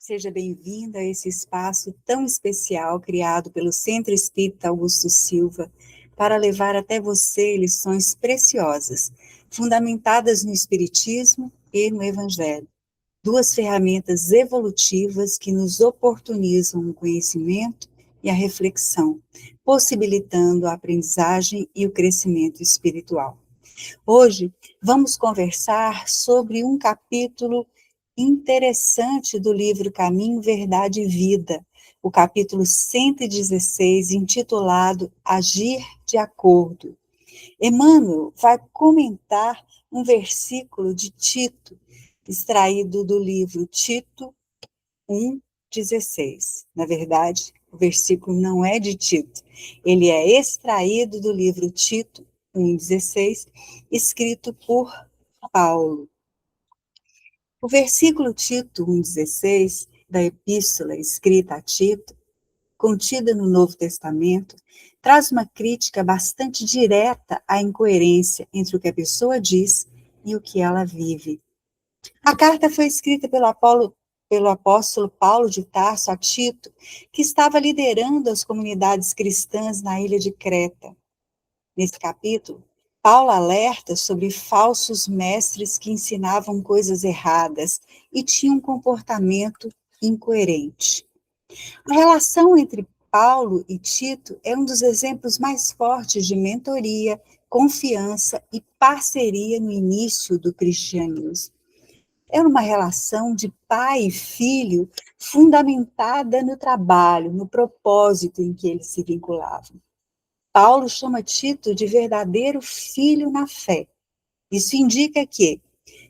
Seja bem-vinda a esse espaço tão especial criado pelo Centro Espírita Augusto Silva para levar até você lições preciosas, fundamentadas no Espiritismo e no Evangelho. Duas ferramentas evolutivas que nos oportunizam o conhecimento e a reflexão, possibilitando a aprendizagem e o crescimento espiritual. Hoje, vamos conversar sobre um capítulo interessante do livro Caminho, Verdade e Vida, o capítulo 116, intitulado Agir de Acordo. Emmanuel vai comentar um versículo de Tito, extraído do livro Tito 1,16. Na verdade, o versículo não é de Tito, ele é extraído do livro Tito 1,16, escrito por Paulo. O versículo Tito 1,16 da epístola escrita a Tito, contida no Novo Testamento, traz uma crítica bastante direta à incoerência entre o que a pessoa diz e o que ela vive. A carta foi escrita pelo apóstolo Paulo de Tarso a Tito, que estava liderando as comunidades cristãs na ilha de Creta. Nesse capítulo, Paulo alerta sobre falsos mestres que ensinavam coisas erradas e tinham um comportamento incoerente. A relação entre Paulo e Tito é um dos exemplos mais fortes de mentoria, confiança e parceria no início do cristianismo. Era uma relação de pai e filho fundamentada no trabalho, no propósito em que eles se vinculavam. Paulo chama Tito de verdadeiro filho na fé. Isso indica que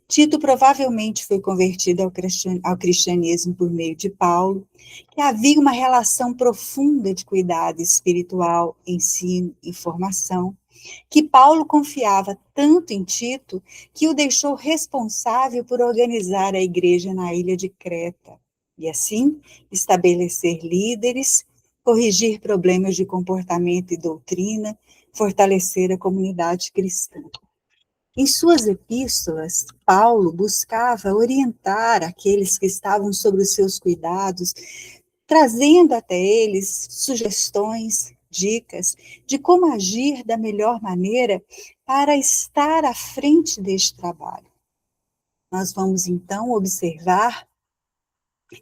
Tito provavelmente foi convertido ao cristianismo por meio de Paulo, que havia uma relação profunda de cuidado espiritual, ensino e formação, que Paulo confiava tanto em Tito que o deixou responsável por organizar a igreja na ilha de Creta, e assim estabelecer líderes, corrigir problemas de comportamento e doutrina, fortalecer a comunidade cristã. Em suas epístolas, Paulo buscava orientar aqueles que estavam sob os seus cuidados, trazendo até eles sugestões, dicas de como agir da melhor maneira para estar à frente deste trabalho. Nós vamos então observar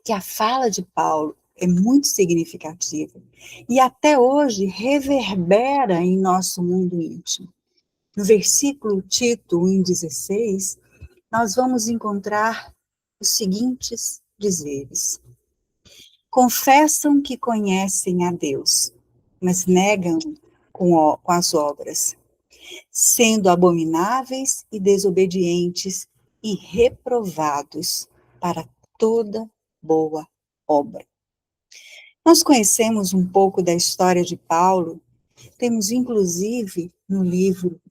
que a fala de Paulo é muito significativa e até hoje reverbera em nosso mundo íntimo. No versículo Tito 1,16, nós vamos encontrar os seguintes dizeres: confessam que conhecem a Deus, mas negam com as obras, sendo abomináveis e desobedientes e reprovados para toda boa obra. Nós conhecemos um pouco da história de Paulo, temos inclusive no livro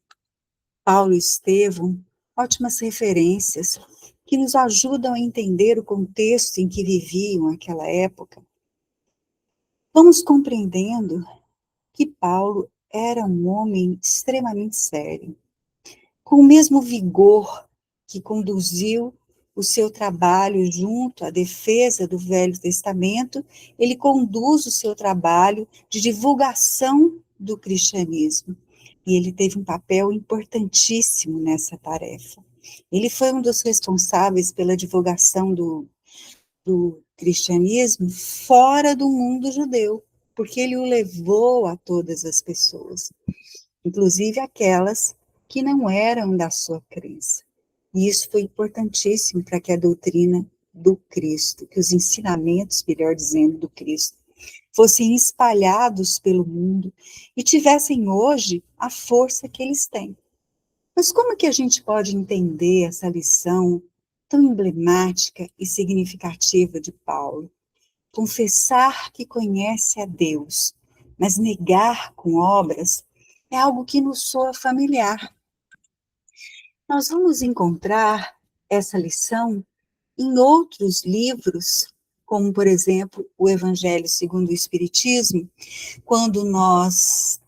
Paulo e Estevão ótimas referências que nos ajudam a entender o contexto em que viviam naquela época. Vamos compreendendo que Paulo era um homem extremamente sério, com o mesmo vigor que conduziu o seu trabalho junto à defesa do Velho Testamento, ele conduz o seu trabalho de divulgação do cristianismo. E ele teve um papel importantíssimo nessa tarefa. Ele foi um dos responsáveis pela divulgação do cristianismo fora do mundo judeu, porque ele o levou a todas as pessoas, inclusive aquelas que não eram da sua crença. E isso foi importantíssimo para que a doutrina do Cristo, que os ensinamentos, melhor dizendo, do Cristo, fossem espalhados pelo mundo e tivessem hoje a força que eles têm. Mas como que a gente pode entender essa lição tão emblemática e significativa de Paulo? Confessar que conhece a Deus, mas negar com obras, é algo que nos soa familiar. Nós vamos encontrar essa lição em outros livros, como, por exemplo, o Evangelho segundo o Espiritismo, quando nós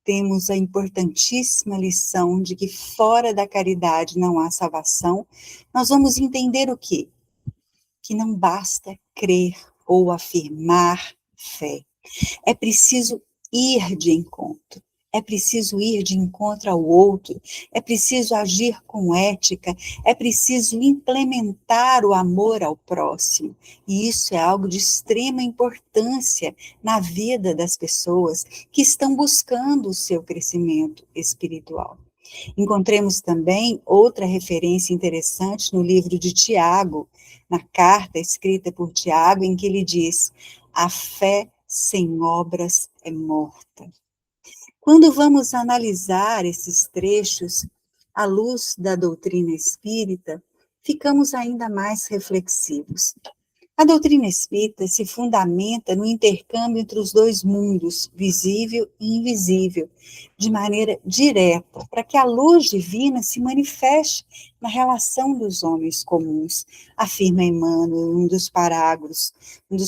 temos a importantíssima lição de que fora da caridade não há salvação, nós vamos entender o quê? Que não basta crer ou afirmar fé. É preciso ir de encontro. É preciso ir de encontro ao outro, é preciso agir com ética, é preciso implementar o amor ao próximo. E isso é algo de extrema importância na vida das pessoas que estão buscando o seu crescimento espiritual. Encontremos também outra referência interessante no livro de Tiago, na carta escrita por Tiago, em que ele diz: a fé sem obras é morta. Quando vamos analisar esses trechos à luz da doutrina espírita, ficamos ainda mais reflexivos. A doutrina espírita se fundamenta no intercâmbio entre os dois mundos, visível e invisível, de maneira direta, para que a luz divina se manifeste na relação dos homens comuns, afirma Emmanuel em um dos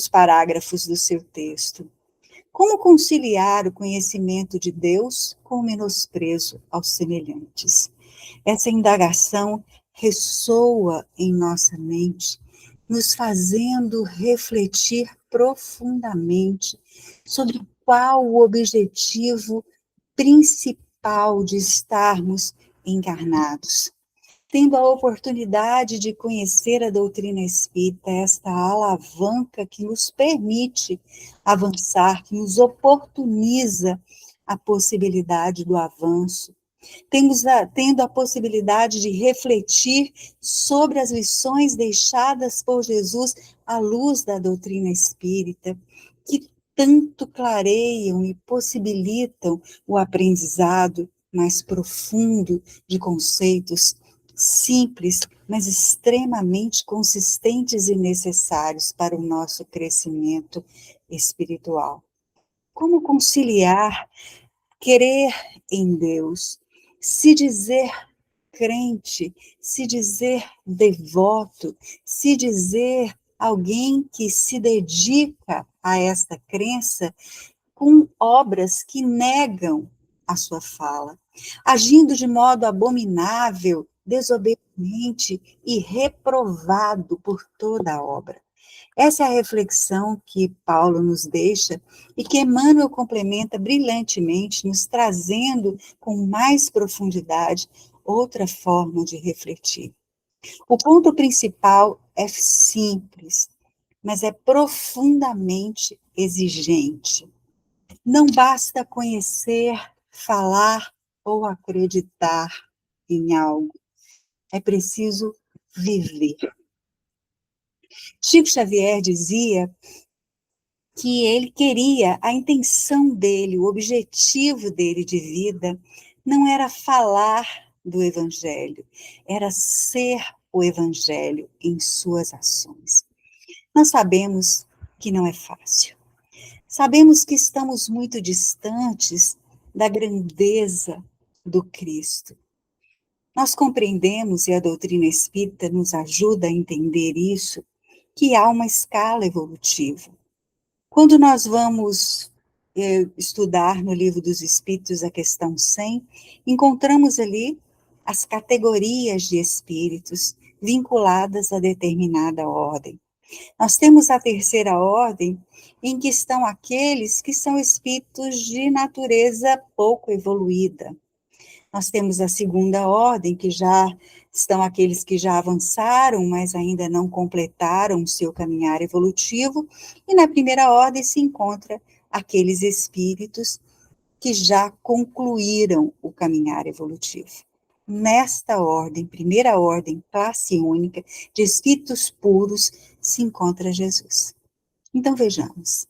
parágrafos do seu texto. Como conciliar o conhecimento de Deus com o menosprezo aos semelhantes? Essa indagação ressoa em nossa mente, nos fazendo refletir profundamente sobre qual o objetivo principal de estarmos encarnados. Tendo a oportunidade de conhecer a doutrina espírita, esta alavanca que nos permite avançar, que nos oportuniza a possibilidade do avanço, tendo a possibilidade de refletir sobre as lições deixadas por Jesus à luz da doutrina espírita, que tanto clareiam e possibilitam o aprendizado mais profundo de conceitos simples, mas extremamente consistentes e necessários para o nosso crescimento espiritual. Como conciliar querer em Deus, se dizer crente, se dizer devoto, se dizer alguém que se dedica a esta crença com obras que negam a sua fala, agindo de modo abominável, desobediente e reprovado por toda a obra. Essa é a reflexão que Paulo nos deixa e que Emmanuel complementa brilhantemente, nos trazendo com mais profundidade outra forma de refletir. O ponto principal é simples, mas é profundamente exigente. Não basta conhecer, falar ou acreditar em algo. É preciso viver. Chico Xavier dizia que ele queria, a intenção dele, o objetivo dele de vida, não era falar do Evangelho, era ser o Evangelho em suas ações. Nós sabemos que não é fácil. Sabemos que estamos muito distantes da grandeza do Cristo. Nós compreendemos, e a doutrina espírita nos ajuda a entender isso, que há uma escala evolutiva. Quando nós vamos estudar no Livro dos Espíritos a questão 100, encontramos ali as categorias de espíritos vinculadas a determinada ordem. Nós temos a terceira ordem, em que estão aqueles que são espíritos de natureza pouco evoluída. Nós temos a segunda ordem, que já estão aqueles que já avançaram, mas ainda não completaram o seu caminhar evolutivo, e na primeira ordem se encontra aqueles espíritos que já concluíram o caminhar evolutivo. Nesta ordem, primeira ordem, classe única, de espíritos puros, se encontra Jesus. Então vejamos.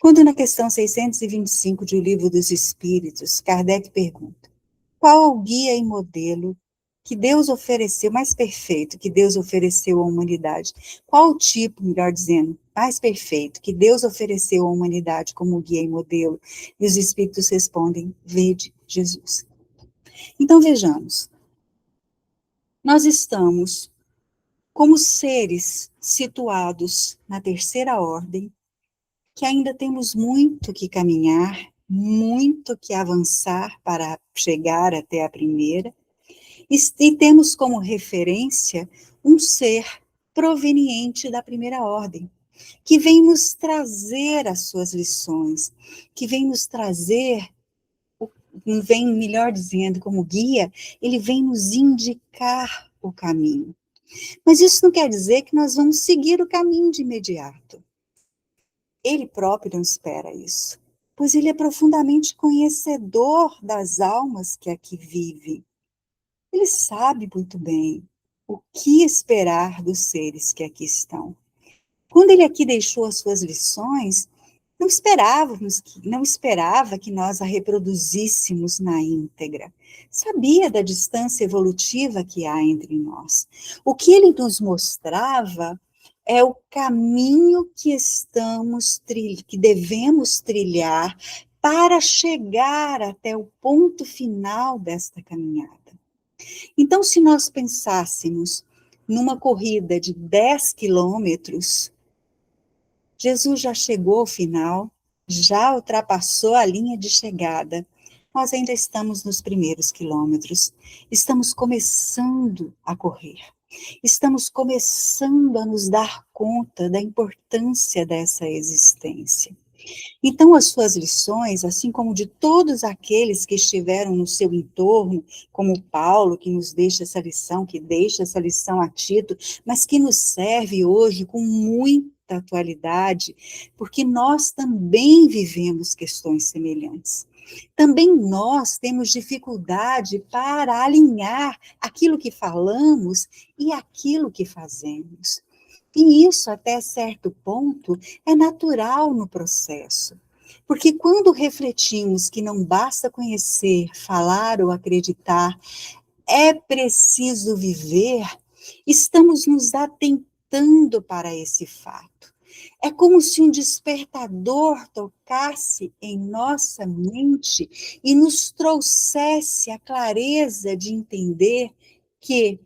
Quando na questão 625 de O Livro dos Espíritos, Kardec pergunta: qual o guia e modelo que Deus ofereceu, mais perfeito, que Deus ofereceu à humanidade? Qual o tipo, melhor dizendo, mais perfeito, que Deus ofereceu à humanidade como guia e modelo? E os Espíritos respondem: vede Jesus. Então vejamos, nós estamos como seres situados na terceira ordem, que ainda temos muito que caminhar, muito que avançar para chegar até a primeira, e temos como referência um ser proveniente da primeira ordem, que vem nos trazer as suas lições, que vem nos trazer, vem, melhor dizendo, como guia, ele vem nos indicar o caminho. Mas isso não quer dizer que nós vamos seguir o caminho de imediato. Ele próprio não espera isso, pois ele é profundamente conhecedor das almas que aqui vivem. Ele sabe muito bem o que esperar dos seres que aqui estão. Quando ele aqui deixou as suas lições, não esperava que nós a reproduzíssemos na íntegra. Sabia da distância evolutiva que há entre nós. O que ele nos mostrava é o caminho que devemos trilhar para chegar até o ponto final desta caminhada. Então, se nós pensássemos numa corrida de 10 quilômetros, Jesus já chegou ao final, já ultrapassou a linha de chegada. Nós ainda estamos nos primeiros quilômetros. Estamos começando a correr. Estamos começando a nos dar conta da importância dessa existência. Então, as suas lições, assim como de todos aqueles que estiveram no seu entorno, como Paulo, que nos deixa essa lição, que deixa essa lição a Tito, mas que nos serve hoje com muita atualidade, porque nós também vivemos questões semelhantes. Também nós temos dificuldade para alinhar aquilo que falamos e aquilo que fazemos. E isso, até certo ponto, é natural no processo. Porque quando refletimos que não basta conhecer, falar ou acreditar, é preciso viver, estamos nos atentando para esse fato. É como se um despertador tocasse em nossa mente e nos trouxesse a clareza de entender que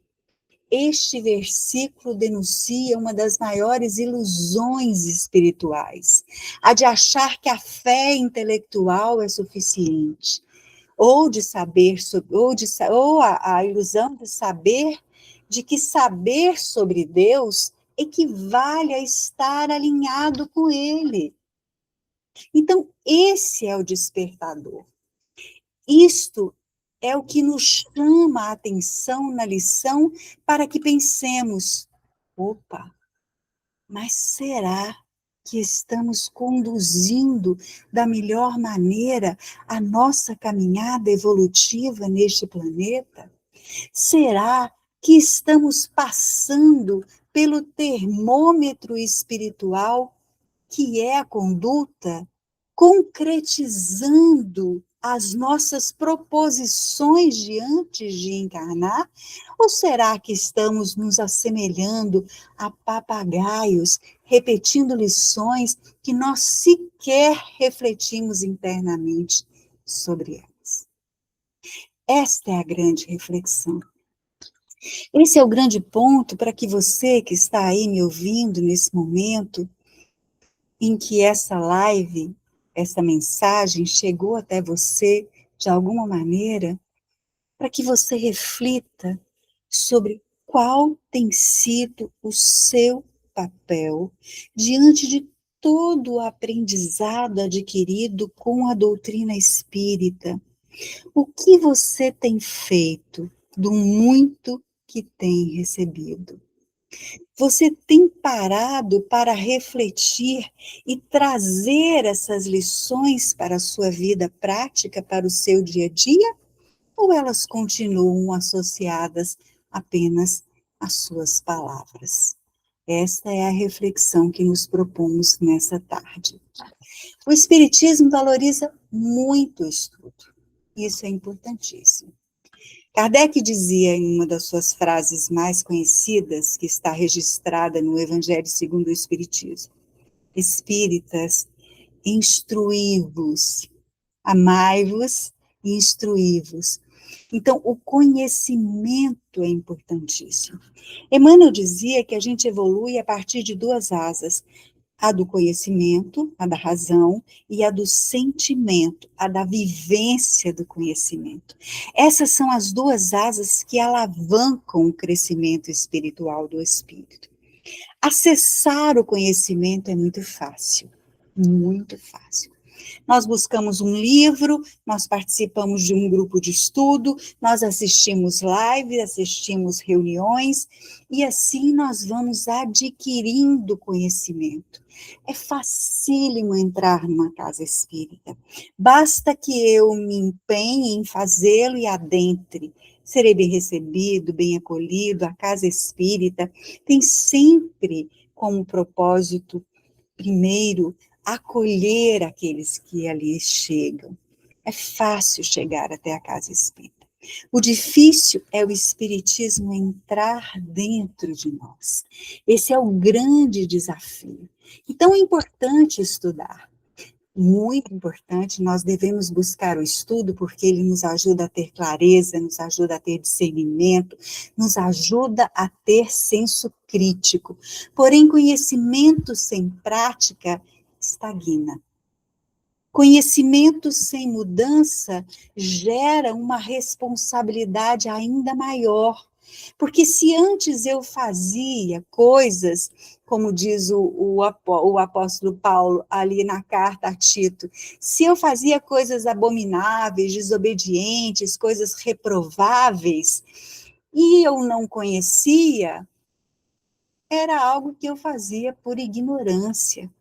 este versículo denuncia uma das maiores ilusões espirituais, a de achar que a fé intelectual é suficiente, ou de saber sobre, ou a ilusão de saber de que saber sobre Deus equivale a estar alinhado com Ele. Então, esse é o despertador. Isto é o que nos chama a atenção na lição para que pensemos, opa, mas será que estamos conduzindo da melhor maneira a nossa caminhada evolutiva neste planeta? Será que estamos passando pelo termômetro espiritual que é a conduta, concretizando as nossas proposições de antes de encarnar? Ou será que estamos nos assemelhando a papagaios, repetindo lições que nós sequer refletimos internamente sobre elas? Esta é a grande reflexão. Esse é o grande ponto para que você que está aí me ouvindo nesse momento, em que essa live, essa mensagem chegou até você de alguma maneira, para que você reflita sobre qual tem sido o seu papel diante de todo o aprendizado adquirido com a doutrina espírita. O que você tem feito do muito que tem recebido? Você tem parado para refletir e trazer essas lições para a sua vida prática, para o seu dia a dia? Ou elas continuam associadas apenas às suas palavras? Esta é a reflexão que nos propomos nessa tarde. O Espiritismo valoriza muito o estudo. Isso é importantíssimo. Kardec dizia em uma das suas frases mais conhecidas, que está registrada no Evangelho segundo o Espiritismo: Espíritas, instruí-vos, amai-vos e instruí-vos. Então, o conhecimento é importantíssimo. Emmanuel dizia que a gente evolui a partir de duas asas: a do conhecimento, a da razão, e a do sentimento, a da vivência do conhecimento. Essas são as duas asas que alavancam o crescimento espiritual do espírito. Acessar o conhecimento é muito fácil, muito fácil. Nós buscamos um livro, nós participamos de um grupo de estudo, nós assistimos lives, assistimos reuniões, e assim nós vamos adquirindo conhecimento. É facílimo entrar numa casa espírita. Basta que eu me empenhe em fazê-lo e adentre. Serei bem recebido, bem acolhido. A casa espírita tem sempre como propósito, primeiro, acolher aqueles que ali chegam. É fácil chegar até a casa espírita. O difícil é o espiritismo entrar dentro de nós. Esse é o grande desafio. Então é importante estudar. Muito importante, nós devemos buscar o estudo, porque ele nos ajuda a ter clareza, nos ajuda a ter discernimento, nos ajuda a ter senso crítico. Porém, conhecimento sem prática estagna. Conhecimento sem mudança gera uma responsabilidade ainda maior. Porque se antes eu fazia coisas, como diz o apóstolo Paulo ali na carta a Tito, se eu fazia coisas abomináveis, desobedientes, coisas reprováveis, e eu não conhecia, era algo que eu fazia por ignorância.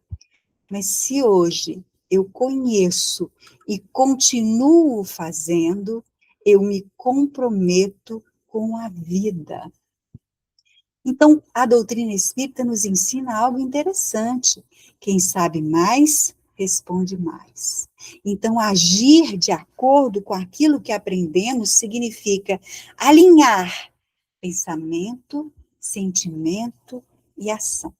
Mas se hoje eu conheço e continuo fazendo, eu me comprometo com a vida. Então, a doutrina espírita nos ensina algo interessante. Quem sabe mais, responde mais. Então, agir de acordo com aquilo que aprendemos significa alinhar pensamento, sentimento e ação.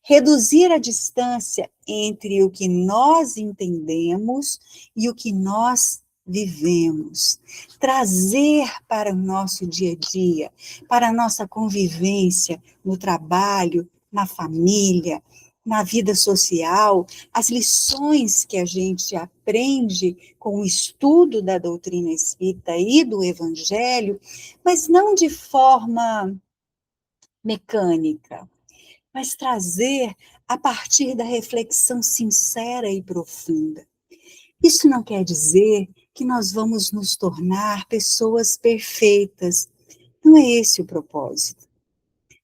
Reduzir a distância entre o que nós entendemos e o que nós vivemos. Trazer para o nosso dia a dia, para a nossa convivência no trabalho, na família, na vida social, as lições que a gente aprende com o estudo da doutrina espírita e do evangelho, mas não de forma mecânica, mas trazer a partir da reflexão sincera e profunda. Isso não quer dizer que nós vamos nos tornar pessoas perfeitas. Não é esse o propósito.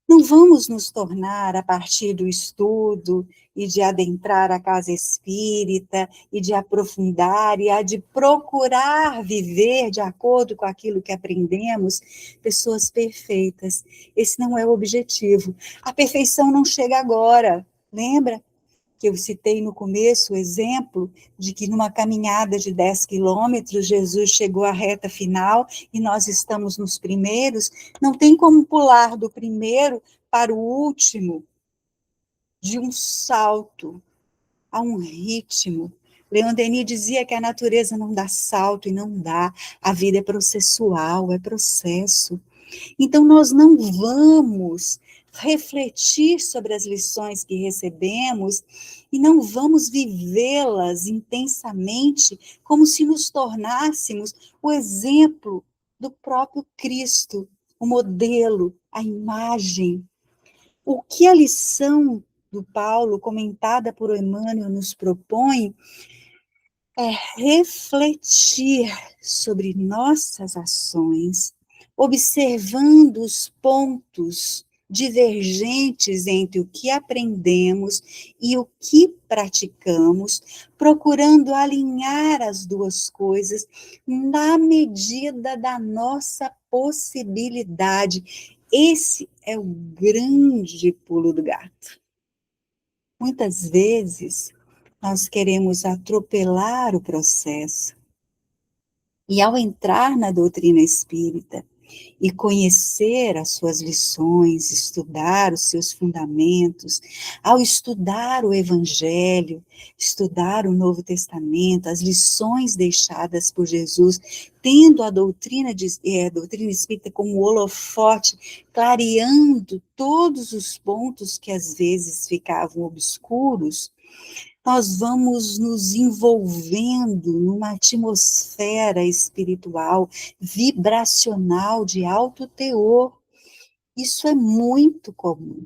Não vamos nos tornar, a partir do estudo e de adentrar a casa espírita e de aprofundar e de procurar viver de acordo com aquilo que aprendemos, pessoas perfeitas. Esse não é o objetivo. A perfeição não chega agora. Lembra que eu citei no começo o exemplo de que numa caminhada de 10 quilômetros, Jesus chegou à reta final e nós estamos nos primeiros, não tem como pular do primeiro para o último de um salto, a um ritmo. Leon Denis dizia que a natureza não dá salto e não dá, a vida é processual, é processo. Então, nós não vamos refletir sobre as lições que recebemos e não vamos vivê-las intensamente como se nos tornássemos o exemplo do próprio Cristo, o modelo, a imagem. O que a lição do Paulo, comentada por Emmanuel, nos propõe é refletir sobre nossas ações, observando os pontos divergentes entre o que aprendemos e o que praticamos, procurando alinhar as duas coisas na medida da nossa possibilidade. Esse é o grande pulo do gato. Muitas vezes, nós queremos atropelar o processo. E ao entrar na doutrina espírita e conhecer as suas lições, estudar os seus fundamentos, ao estudar o Evangelho, estudar o Novo Testamento, as lições deixadas por Jesus, tendo a doutrina espírita como holofote, clareando todos os pontos que às vezes ficavam obscuros, nós vamos nos envolvendo numa atmosfera espiritual, vibracional, de alto teor. Isso é muito comum.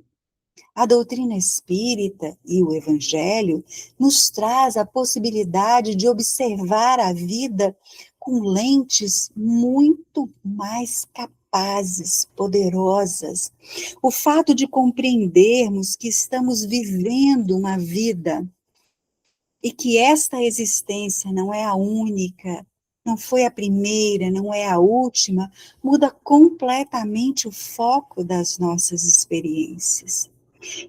A doutrina espírita e o evangelho nos traz a possibilidade de observar a vida com lentes muito mais capazes, poderosas. O fato de compreendermos que estamos vivendo uma vida e que esta existência não é a única, não foi a primeira, não é a última, muda completamente o foco das nossas experiências.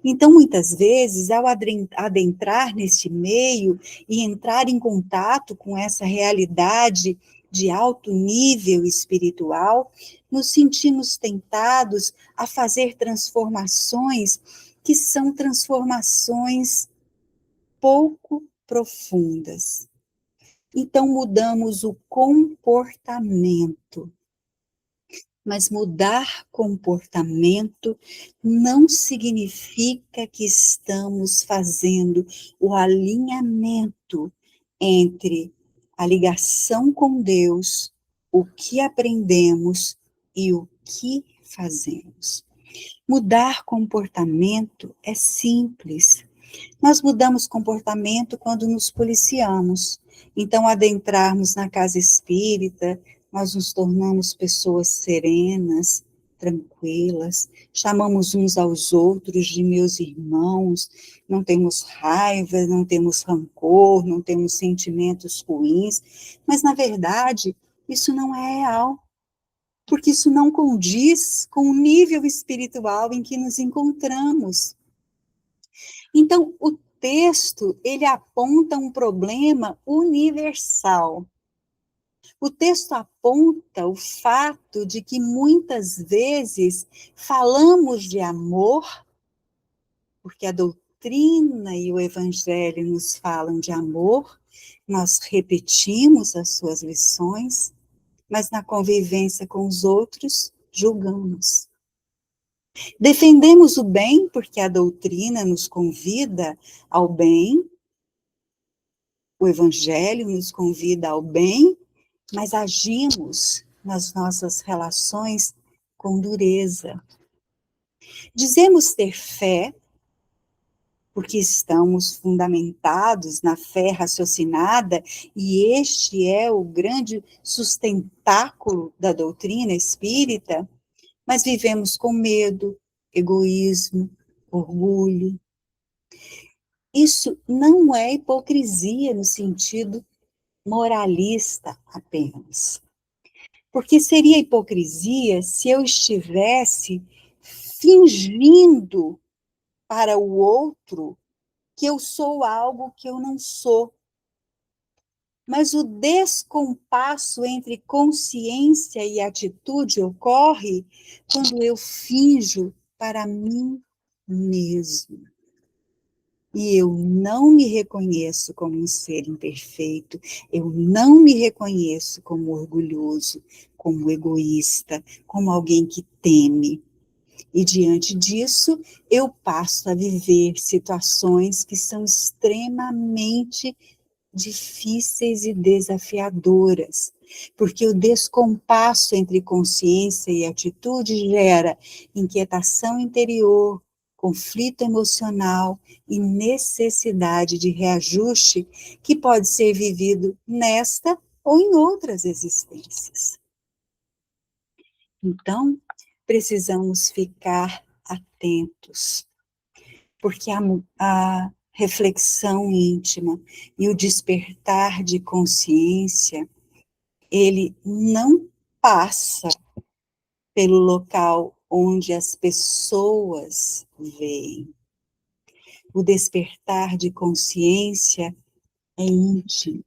Então, muitas vezes, ao adentrar neste meio e entrar em contato com essa realidade de alto nível espiritual, nos sentimos tentados a fazer transformações que são transformações pouco profundas. Então, mudamos o comportamento. Mas mudar comportamento não significa que estamos fazendo o alinhamento entre a ligação com Deus, o que aprendemos e o que fazemos. Mudar comportamento é simples. Nós mudamos comportamento quando nos policiamos. Então, adentrarmos na casa espírita, nós nos tornamos pessoas serenas, tranquilas, chamamos uns aos outros de meus irmãos, não temos raiva, não temos rancor, não temos sentimentos ruins, mas, na verdade, isso não é real, porque isso não condiz com o nível espiritual em que nos encontramos. Então, o texto, ele aponta um problema universal. O texto aponta o fato de que muitas vezes falamos de amor, porque a doutrina e o evangelho nos falam de amor, nós repetimos as suas lições, mas na convivência com os outros, julgamos. Defendemos o bem, porque a doutrina nos convida ao bem, o evangelho nos convida ao bem, mas agimos nas nossas relações com dureza. Dizemos ter fé, porque estamos fundamentados na fé raciocinada, e este é o grande sustentáculo da doutrina espírita, mas vivemos com medo, egoísmo, orgulho. Isso não é hipocrisia no sentido moralista apenas. Porque seria hipocrisia se eu estivesse fingindo para o outro que eu sou algo que eu não sou. Mas o descompasso entre consciência e atitude ocorre quando eu finjo para mim mesmo. E eu não me reconheço como um ser imperfeito, eu não me reconheço como orgulhoso, como egoísta, como alguém que teme. E diante disso, eu passo a viver situações que são extremamente difíceis e desafiadoras, porque o descompasso entre consciência e atitude gera inquietação interior, conflito emocional e necessidade de reajuste que pode ser vivido nesta ou em outras existências. Então, precisamos ficar atentos, porque a reflexão íntima e o despertar de consciência, ele não passa pelo local onde as pessoas veem. O despertar de consciência é íntimo.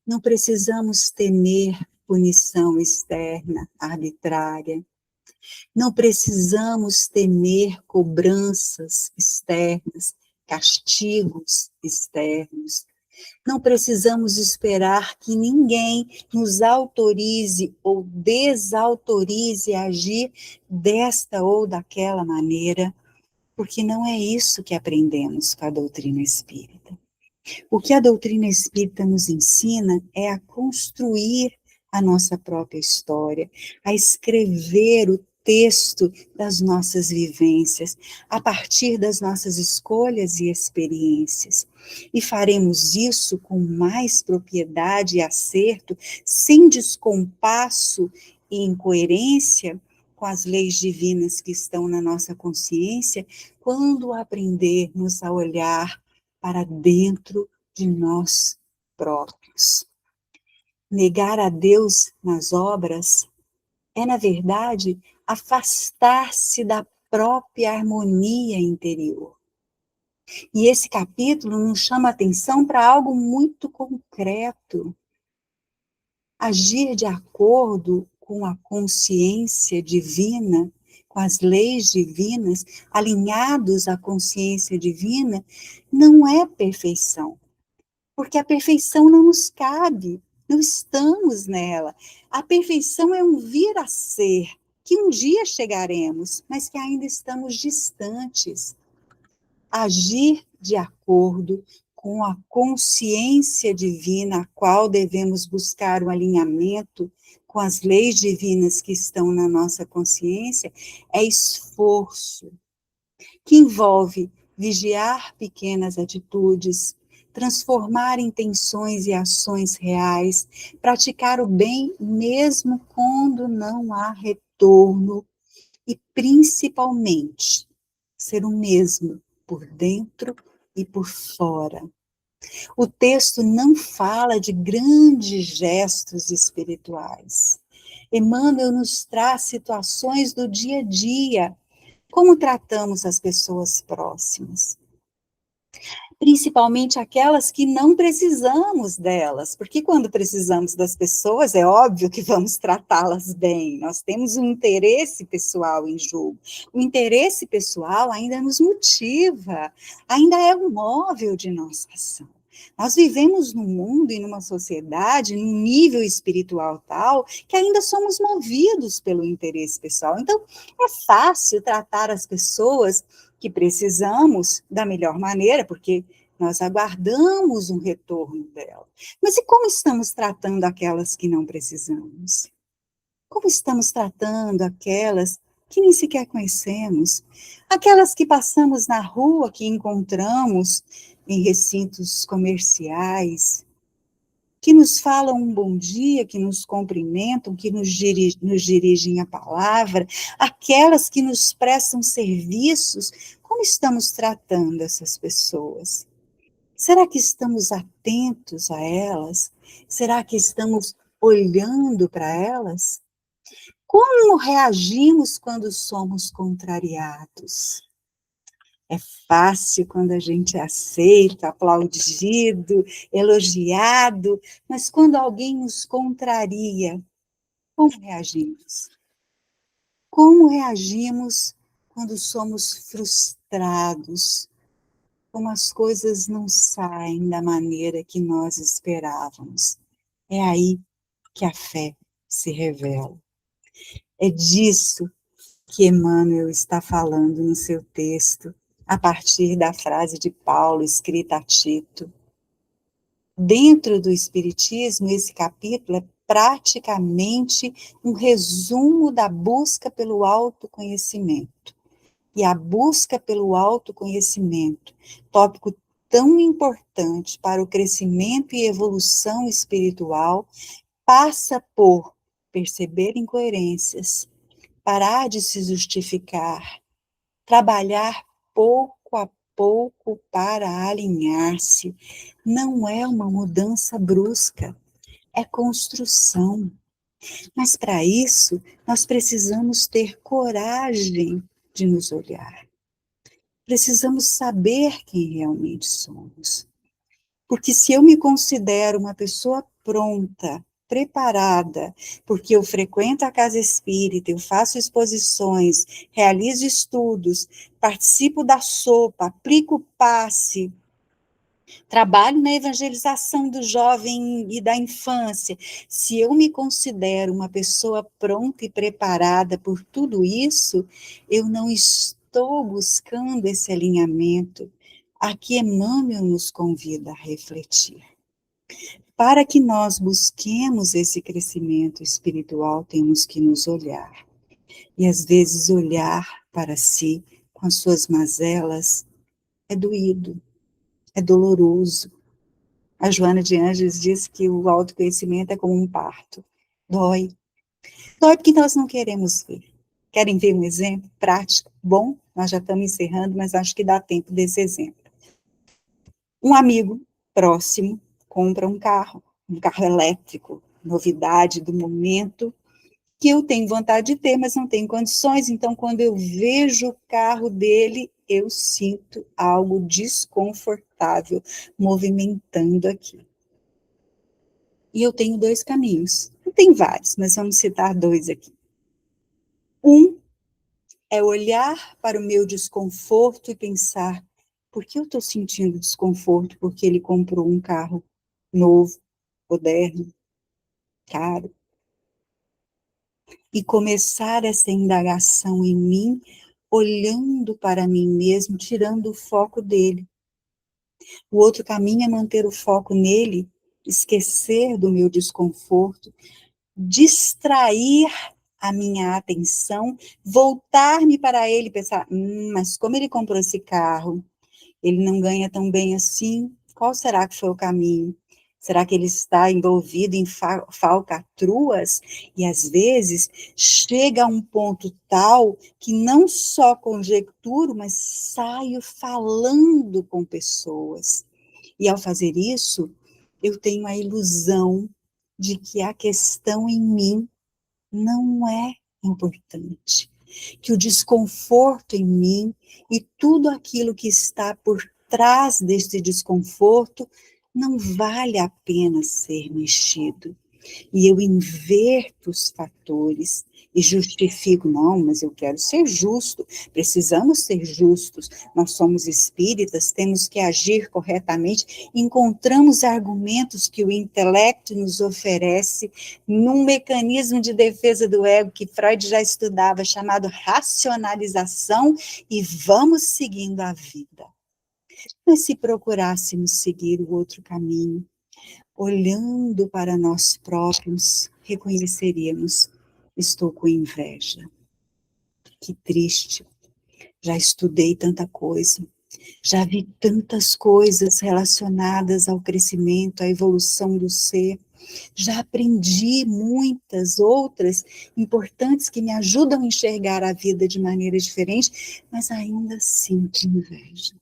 Não precisamos temer punição externa, arbitrária. Não precisamos temer cobranças externas, castigos externos. Não precisamos esperar que ninguém nos autorize ou desautorize a agir desta ou daquela maneira, porque não é isso que aprendemos com a doutrina espírita. O que a doutrina espírita nos ensina é a construir a nossa própria história, a escrever o contexto das nossas vivências, a partir das nossas escolhas e experiências. E faremos isso com mais propriedade e acerto, sem descompasso e incoerência com as leis divinas que estão na nossa consciência, quando aprendermos a olhar para dentro de nós próprios. Negar a Deus nas obras é, na verdade, afastar-se da própria harmonia interior. E esse capítulo nos chama a atenção para algo muito concreto. Agir de acordo com a consciência divina, com as leis divinas, alinhados à consciência divina, não é perfeição. Porque a perfeição não nos cabe, não estamos nela. A perfeição é um vir a ser, que um dia chegaremos, mas que ainda estamos distantes. Agir de acordo com a consciência divina, a qual devemos buscar o alinhamento com as leis divinas que estão na nossa consciência, é esforço, que envolve vigiar pequenas atitudes, transformar intenções e ações reais, praticar o bem mesmo quando não há retorno e, principalmente, ser o mesmo por dentro e por fora. O texto não fala de grandes gestos espirituais. Emmanuel nos traz situações do dia a dia, como tratamos as pessoas próximas, principalmente aquelas que não precisamos delas, porque quando precisamos das pessoas, é óbvio que vamos tratá-las bem, nós temos um interesse pessoal em jogo. O interesse pessoal ainda nos motiva, ainda é o móvel de nossa ação. Nós vivemos num mundo e numa sociedade, num nível espiritual tal, que ainda somos movidos pelo interesse pessoal. Então, é fácil tratar as pessoas que precisamos da melhor maneira, porque nós aguardamos um retorno dela. Mas e como estamos tratando aquelas que não precisamos? Como estamos tratando aquelas que nem sequer conhecemos? Aquelas que passamos na rua, que encontramos em recintos comerciais, que nos falam um bom dia, que nos cumprimentam, que nos dirigem a palavra, aquelas que nos prestam serviços, como estamos tratando essas pessoas? Será que estamos atentos a elas? Será que estamos olhando para elas? Como reagimos quando somos contrariados? É fácil quando a gente é aceito, aplaudido, elogiado, mas quando alguém nos contraria, como reagimos? Como reagimos quando somos frustrados, como as coisas não saem da maneira que nós esperávamos? É aí que a fé se revela. É disso que Emmanuel está falando no seu texto, a partir da frase de Paulo, escrita a Tito. Dentro do Espiritismo, esse capítulo é praticamente um resumo da busca pelo autoconhecimento. E a busca pelo autoconhecimento, tópico tão importante para o crescimento e evolução espiritual, passa por perceber incoerências, parar de se justificar, trabalhar pouco a pouco para alinhar-se. Não é uma mudança brusca, é construção. Mas para isso, nós precisamos ter coragem de nos olhar. Precisamos saber quem realmente somos. Porque se eu me considero uma pessoa pronta, preparada, porque eu frequento a casa espírita, eu faço exposições, realizo estudos, participo da sopa, aplico o passe, trabalho na evangelização do jovem e da infância. Se eu me considero uma pessoa pronta e preparada por tudo isso, eu não estou buscando esse alinhamento. Aqui Emmanuel nos convida a refletir. Para que nós busquemos esse crescimento espiritual, temos que nos olhar. E às vezes olhar para si com as suas mazelas é doído, é doloroso. A Joana de Ângeles diz que o autoconhecimento é como um parto. Dói. Dói porque nós não queremos ver. Querem ver um exemplo prático? Bom, nós já estamos encerrando, mas acho que dá tempo desse exemplo. Um amigo próximo compra um carro elétrico, novidade do momento, que eu tenho vontade de ter, mas não tenho condições. Então, quando eu vejo o carro dele, eu sinto algo desconfortável movimentando aqui. E eu tenho dois caminhos. Tem vários, mas vamos citar dois aqui. Um é olhar para o meu desconforto e pensar, por que eu estou sentindo desconforto? Porque ele comprou um carro novo, moderno, caro. E começar essa indagação em mim, olhando para mim mesmo, tirando o foco dele. O outro caminho é manter o foco nele, esquecer do meu desconforto, distrair a minha atenção, voltar-me para ele e pensar, mas como ele comprou esse carro, ele não ganha tão bem assim, qual será que foi o caminho? Será que ele está envolvido em falcatruas? E às vezes chega a um ponto tal que não só conjecturo, mas saio falando com pessoas. E ao fazer isso, eu tenho a ilusão de que a questão em mim não é importante, que o desconforto em mim e tudo aquilo que está por trás desse desconforto não vale a pena ser mexido. E eu inverto os fatores e justifico, não, mas eu quero ser justo, precisamos ser justos, nós somos espíritas, temos que agir corretamente, encontramos argumentos que o intelecto nos oferece num mecanismo de defesa do ego que Freud já estudava, chamado racionalização, e vamos seguindo a vida. Mas se procurássemos seguir o outro caminho, olhando para nós próprios, reconheceríamos: estou com inveja. Que triste. Já estudei tanta coisa, já vi tantas coisas relacionadas ao crescimento, à evolução do ser, já aprendi muitas outras importantes que me ajudam a enxergar a vida de maneira diferente, mas ainda sinto inveja.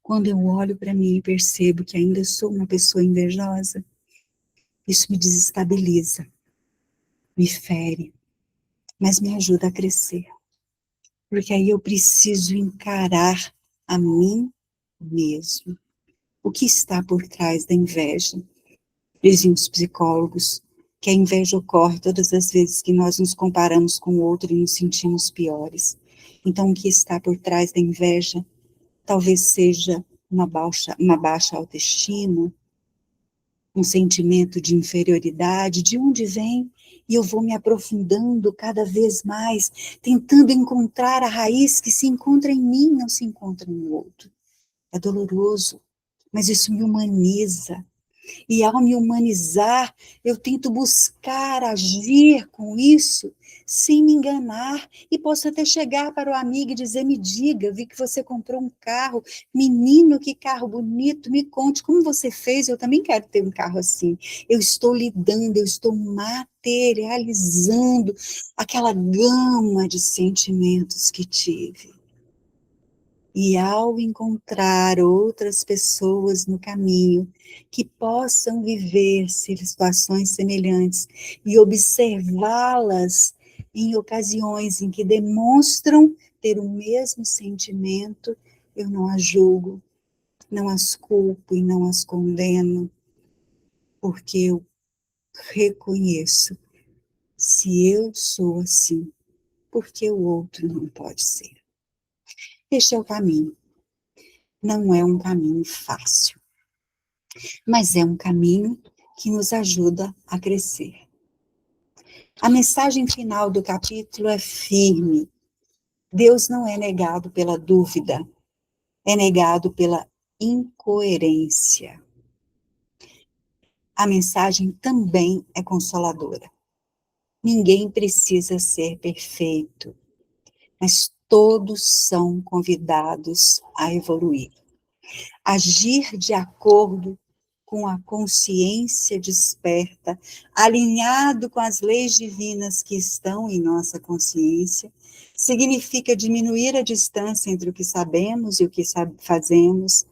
Quando eu olho para mim e percebo que ainda sou uma pessoa invejosa, isso me desestabiliza, me fere, mas me ajuda a crescer. Porque aí eu preciso encarar a mim mesmo. O que está por trás da inveja? Dizem os psicólogos que a inveja ocorre todas as vezes que nós nos comparamos com o outro e nos sentimos piores. Então, o que está por trás da inveja talvez seja uma baixa autoestima, um sentimento de inferioridade, de onde vem, e eu vou me aprofundando cada vez mais, tentando encontrar a raiz que se encontra em mim, não se encontra no outro. É doloroso, mas isso me humaniza. E ao me humanizar, eu tento buscar agir com isso, sem me enganar, e posso até chegar para o amigo e dizer, me diga, vi que você comprou um carro, menino, que carro bonito, me conte como você fez, eu também quero ter um carro assim. Eu estou lidando, eu estou materializando aquela gama de sentimentos que tive. E ao encontrar outras pessoas no caminho que possam viver situações semelhantes e observá-las em ocasiões em que demonstram ter o mesmo sentimento, eu não as julgo, não as culpo e não as condeno, porque eu reconheço, se eu sou assim, por que o outro não pode ser? Este é o caminho. Não é um caminho fácil, mas é um caminho que nos ajuda a crescer. A mensagem final do capítulo é firme. Deus não é negado pela dúvida, é negado pela incoerência. A mensagem também é consoladora. Ninguém precisa ser perfeito, mas todos são convidados a evoluir. Agir de acordo com a consciência desperta, alinhado com as leis divinas que estão em nossa consciência, significa diminuir a distância entre o que sabemos e o que fazemos,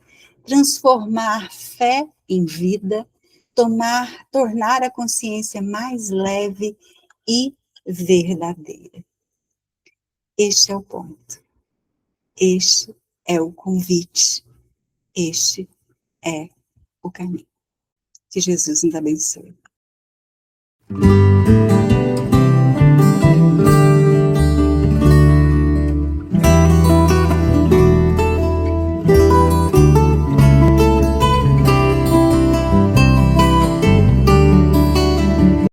transformar fé em vida, tornar a consciência mais leve e verdadeira. Este é o ponto. Este é o convite. Este é o caminho. Que Jesus nos abençoe.